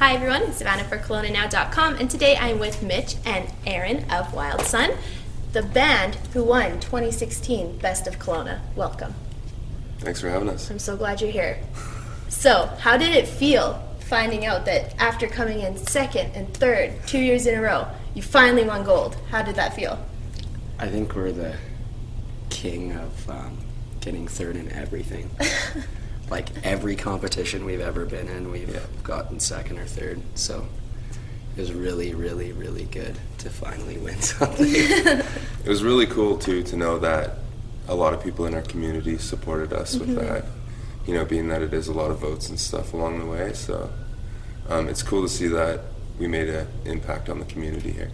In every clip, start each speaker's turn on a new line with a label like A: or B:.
A: Hi everyone, it's Savannah for KelownaNow.com, and today I'm with Mitch and Aaron of Wild Sun, the band who won 2016 Best of Kelowna. Welcome.
B: Thanks for having us.
A: I'm so glad you're here. So, how did it feel finding out that after coming in second and third 2 years in a row, you finally won gold? How did that feel?
C: I think we're the king of getting third in everything. Like every competition we've ever been in, we've gotten second or third. So it was really, really, really good to finally win something.
B: It was really cool too to know that a lot of people in our community supported us with that. You know, being that it is a lot of votes and stuff along the way. So it's cool to see that we made an impact on the community here.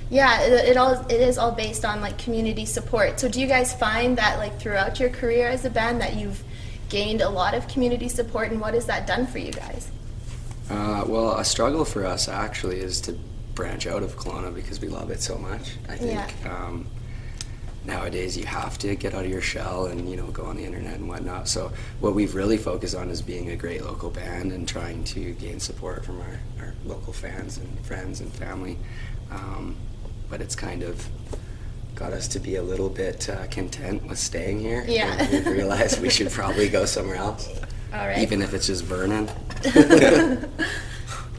A: Yeah, it is all based on like community support. So do you guys find that like throughout your career as a band that you've gained a lot of community support, and what has that done for you guys?
C: Well, a struggle for us actually is to branch out of Kelowna because we love it so much. I think nowadays you have to get out of your shell and, you know, go on the internet and whatnot. So what we've really focused on is being a great local band and trying to gain support from our local fans and friends and family. But it's kind of got us to be a little bit content with staying here.
A: Yeah.
C: And we've realized we should probably go somewhere else.
A: All right.
C: Even if it's just Vernon.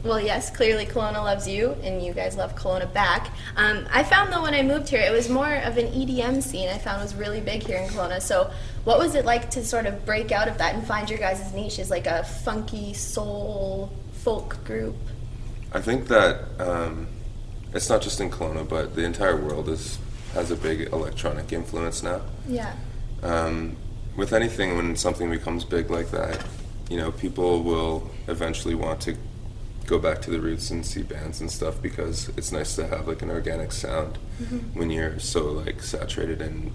A: Well, yes, clearly Kelowna loves you, and you guys love Kelowna back. I found, though, when I moved here, it was more of an EDM scene I found was really big here in Kelowna. So what was it like to sort of break out of that and find your guys' niche as like a funky soul folk group?
B: I think that it's not just in Kelowna, but the entire world has a big electronic influence now.
A: Yeah.
B: With anything, when something becomes big like that, you know, people will eventually want to go back to the roots and see bands and stuff because it's nice to have like an organic sound when you're so like saturated and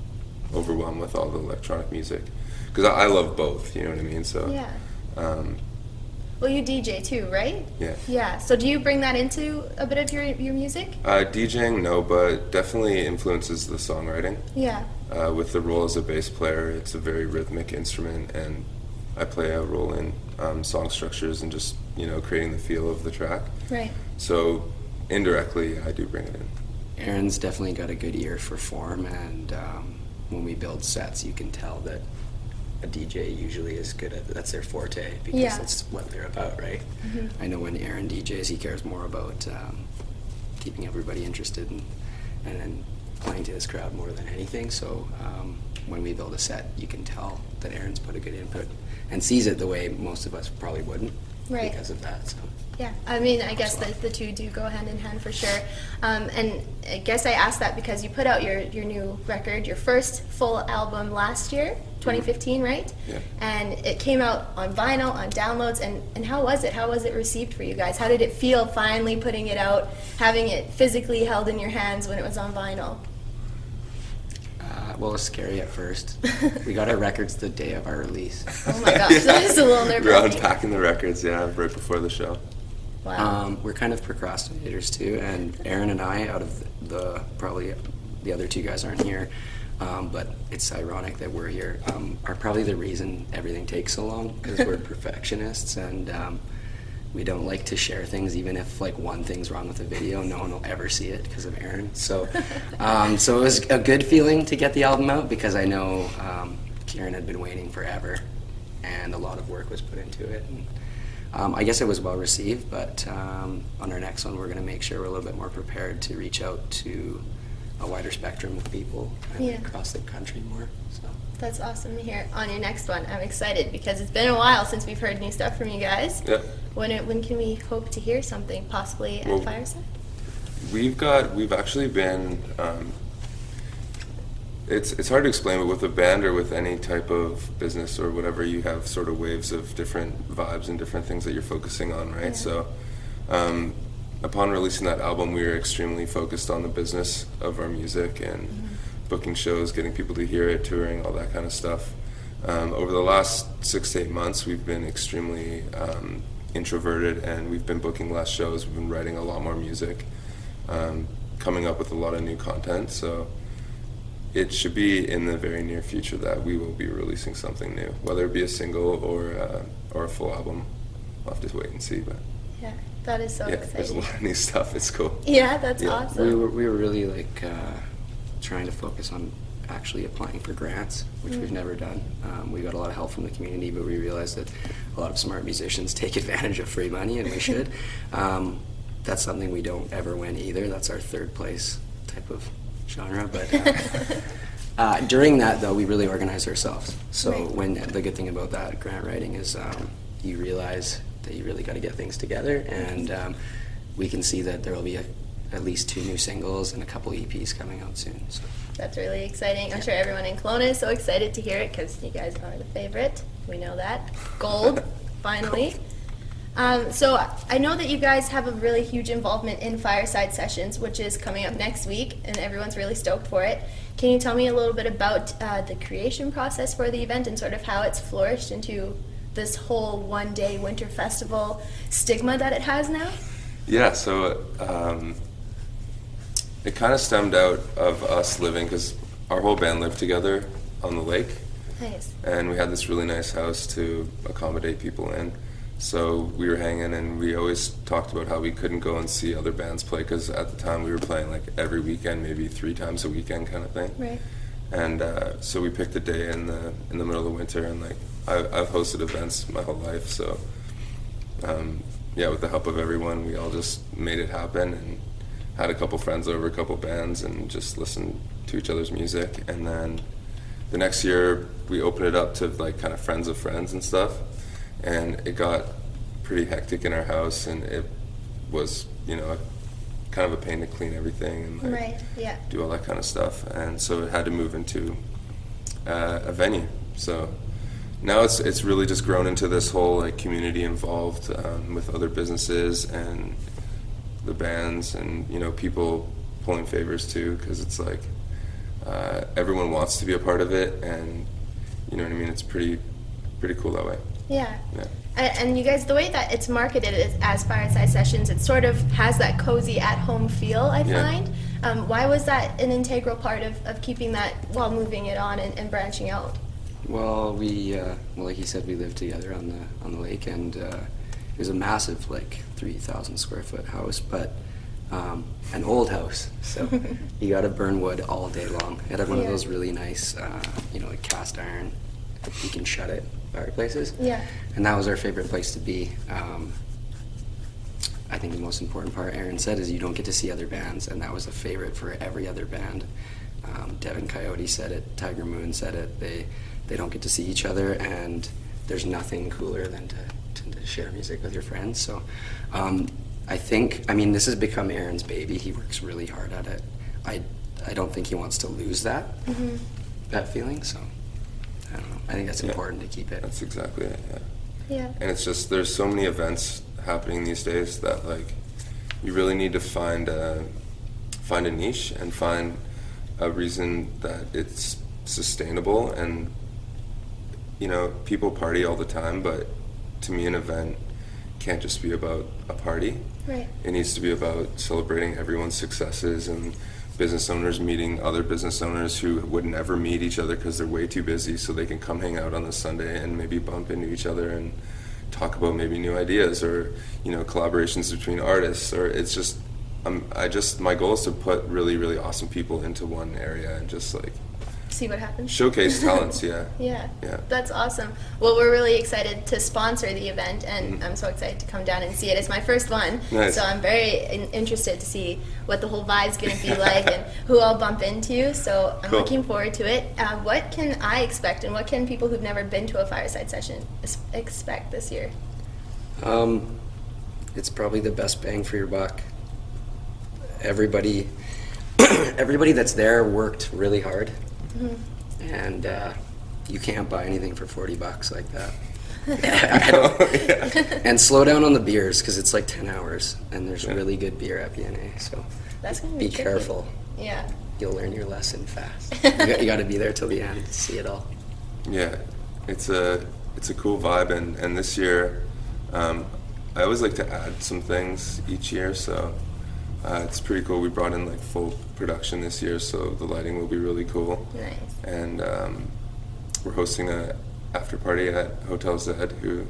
B: overwhelmed with all the electronic music. Because I love both, you know what I mean? So
A: Yeah. Well, you DJ too, right?
B: Yeah.
A: Yeah. So do you bring that into a bit of your music?
B: DJing, no, but definitely influences the songwriting.
A: Yeah.
B: With the role as a bass player, it's a very rhythmic instrument, and I play a role in song structures and just, you know, creating the feel of the track.
A: Right.
B: So indirectly, I do bring it in.
C: Aaron's definitely got a good ear for form, and when we build sets, you can tell that a DJ usually is good at that's their forte because that's what they're about, right? I know when Aaron DJs, he cares more about keeping everybody interested and then playing to his crowd more than anything. So when we build a set, you can tell that Aaron's put a good input and sees it the way most of us probably wouldn't because of that. So.
A: Yeah, I mean, I guess the two do go hand in hand for sure. And I guess I asked that because you put out your new record, your first full album last year, 2015, right?
B: Yeah.
A: And it came out on vinyl, on downloads, and how was it? How was it received for you guys? How did it feel finally putting it out, having it physically held in your hands when it was on vinyl?
C: Well, it was scary at first. We got our records the day of our release.
A: Oh my gosh, that was a little nerve-wracking.
B: We were unpacking the records, right before the show.
A: Wow.
C: We're kind of procrastinators too, and Aaron and I, out of probably the other two guys aren't here, but it's ironic that we're here, are probably the reason everything takes so long, because we're perfectionists, and we don't like to share things, even if like one thing's wrong with the video, no one will ever see it because of Aaron. So so it was a good feeling to get the album out, because I know Kieran had been waiting forever, and a lot of work was put into it. And, I guess it was well received, but on our next one, we're going to make sure we're a little bit more prepared to reach out to a wider spectrum of people and across the country more. So.
A: That's awesome to hear. On your next one, I'm excited because it's been a while since we've heard new stuff from you guys.
B: Yeah.
A: When can we hope to hear something, possibly at Fireside?
B: We've actually been. It's hard to explain, but with a band or with any type of business or whatever, you have sort of waves of different vibes and different things that you're focusing on, right? Yeah. So upon releasing that album, we were extremely focused on the business of our music and booking shows, getting people to hear it, touring, all that kind of stuff. Over the last 6 to 8 months, we've been extremely introverted, and we've been booking less shows. We've been writing a lot more music, coming up with a lot of new content. So it should be in the very near future that we will be releasing something new, whether it be a single or a full album. We'll have to wait and see. But
A: yeah, That is so
B: yeah, there's a
A: exciting.
B: lot of new stuff. It's cool.
A: Yeah, that's
B: Yeah.
A: awesome.
C: We were really like trying to focus on actually applying for grants, which we've never done. We got a lot of help from the community, but we realized that a lot of smart musicians take advantage of free money, and we should. That's something we don't ever win either. That's our third place type of genre. But during that, though, we really organized ourselves. So
A: Right.
C: when the good thing about that grant writing is you realize that you really got to get things together, and we can see that there will be at least 2 new singles and a couple EPs coming out soon. So.
A: That's really exciting. I'm sure everyone in Kelowna is so excited to hear it because you guys are the favorite. We know that. Gold, finally. So I know that you guys have a really huge involvement in Fireside Sessions, which is coming up next week, and everyone's really stoked for it. Can you tell me a little bit about the creation process for the event and sort of how it's flourished into this whole one-day winter festival stigma that it has now?
B: Yeah, so it kind of stemmed out of us living, because our whole band lived together on the lake,
A: Nice.
B: and we had this really nice house to accommodate people in. So we were hanging, and we always talked about how we couldn't go and see other bands play, because at the time we were playing like every weekend, maybe 3 times a weekend kind of thing.
A: Right.
B: And so we picked a day in the middle of the winter, and like I've hosted events my whole life, so yeah, with the help of everyone, we all just made it happen and had a couple friends over, a couple bands, and just listened to each other's music. And then the next year we opened it up to like kind of friends of friends and stuff, and it got pretty hectic in our house, and it was, you know, kind of a pain to clean everything and like
A: Right, yeah.
B: do all that kind of stuff, and so it had to move into a venue. So now it's really just grown into this whole like community involved with other businesses and the bands, and you know, people pulling favors too, because it's like everyone wants to be a part of it, and you know what I mean. It's pretty cool that way.
A: Yeah.
B: Yeah.
A: And you guys, the way that it's marketed as Fireside Sessions, it sort of has that cozy at-home feel, I
B: Yeah.
A: find. Why was that an integral part of keeping that while moving it on and branching out?
C: Well, well, like you said, we lived together on the lake, and it was a massive, like 3,000 square foot house, but an old house. So you got to burn wood all day long. It had one of
A: Yeah.
C: those really nice, like cast iron, you can shut it fireplaces.
A: Yeah.
C: And that was our favorite place to be. I think the most important part, Aaron said, is you don't get to see other bands, and that was a favorite for every other band. Devin Coyote said it, Tiger Moon said it. They don't get to see each other, and there's nothing cooler than to share music with your friends. So I mean, this has become Aaron's baby. He works really hard at it. I don't think he wants to lose that feeling, so I don't know. I think that's important to keep it.
B: That's exactly it. Yeah.
A: Yeah.
B: And it's just, there's so many events happening these days that like you really need to find a niche and find a reason that it's sustainable. And you know, people party all the time, but to me an event can't just be about a party.
A: Right.
B: It needs to be about celebrating everyone's successes, and business owners meeting other business owners who would never meet each other because they're way too busy, so they can come hang out on the Sunday and maybe bump into each other and talk about maybe new ideas, or you know, collaborations between artists. Or it's just my goal is to put really, really awesome people into one area and just like
A: See what happens.
B: showcase talents. Yeah.
A: Yeah.
B: Yeah.
A: That's awesome. Well, we're really excited to sponsor the event, and I'm so excited to come down and see it. It's my first one,
B: Nice.
A: so I'm very interested to see what the whole vibe's going to be like and who I'll bump into. So I'm
B: Cool.
A: looking forward to it. What can I expect, and what can people who've never been to a Fireside Session expect this year?
C: It's probably the best bang for your buck. Everybody that's there worked really hard, and you can't buy anything for $40 like that. And slow down on the beers, because it's like 10 hours, and there's really good beer at BNA, so
A: That's going to be
C: be
A: tricky.
C: careful.
A: Yeah.
C: You'll learn your lesson fast. You got to be there till the end to see it all.
B: Yeah, it's a cool vibe, and this year, I always like to add some things each year, so it's pretty cool. We brought in like full production this year, so the lighting will be really cool.
A: Nice.
B: And we're hosting a after party at Hotel Zed, who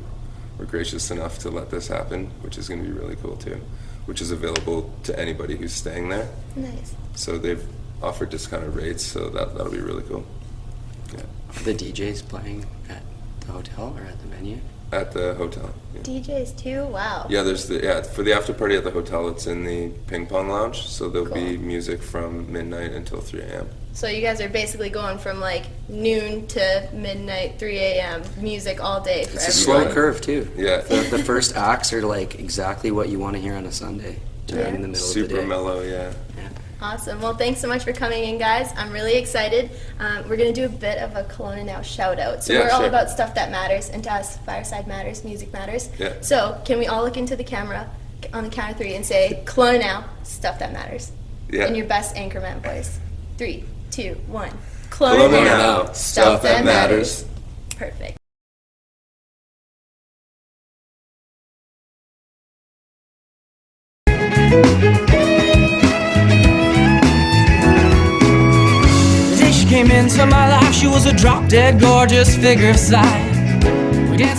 B: were gracious enough to let this happen, which is going to be really cool too, which is available to anybody who's staying there.
A: Nice.
B: So they've offered discounted rates, so that'll be really cool. Yeah.
C: Are the DJs playing at the hotel or at the venue?
B: At the hotel. Yeah.
A: DJs too? Wow.
B: Yeah, for the after party at the hotel, it's in the ping pong lounge, so there'll be
A: Cool.
B: music from midnight until 3 a.m.
A: So you guys are basically going from like noon to midnight, 3 a.m. music all day for
C: It's a
A: everyone.
C: slow curve too.
B: Yeah.
C: The first acts are like exactly what you want to hear on a Sunday, during
A: Yeah.
C: the middle of the
B: Super
C: day.
B: mellow, yeah.
C: Yeah.
A: Awesome. Well, thanks so much for coming in, guys. I'm really excited. We're going to do a bit of a Kelowna Now shout out. So
B: Yeah,
A: we're all
B: sure.
A: about stuff that matters, and to us, fireside matters, music matters.
B: Yeah.
A: So can we all look into the camera on the count of 3 and say, Kelowna Now, stuff that matters?
B: Yeah.
A: In your best anchorman voice. 3, 2, 1.
B: Kelowna
A: Kelowna
B: Now, stuff that matters.
A: Perfect.
D: The day she came into my life, she was a drop-dead gorgeous figure of sight. We danced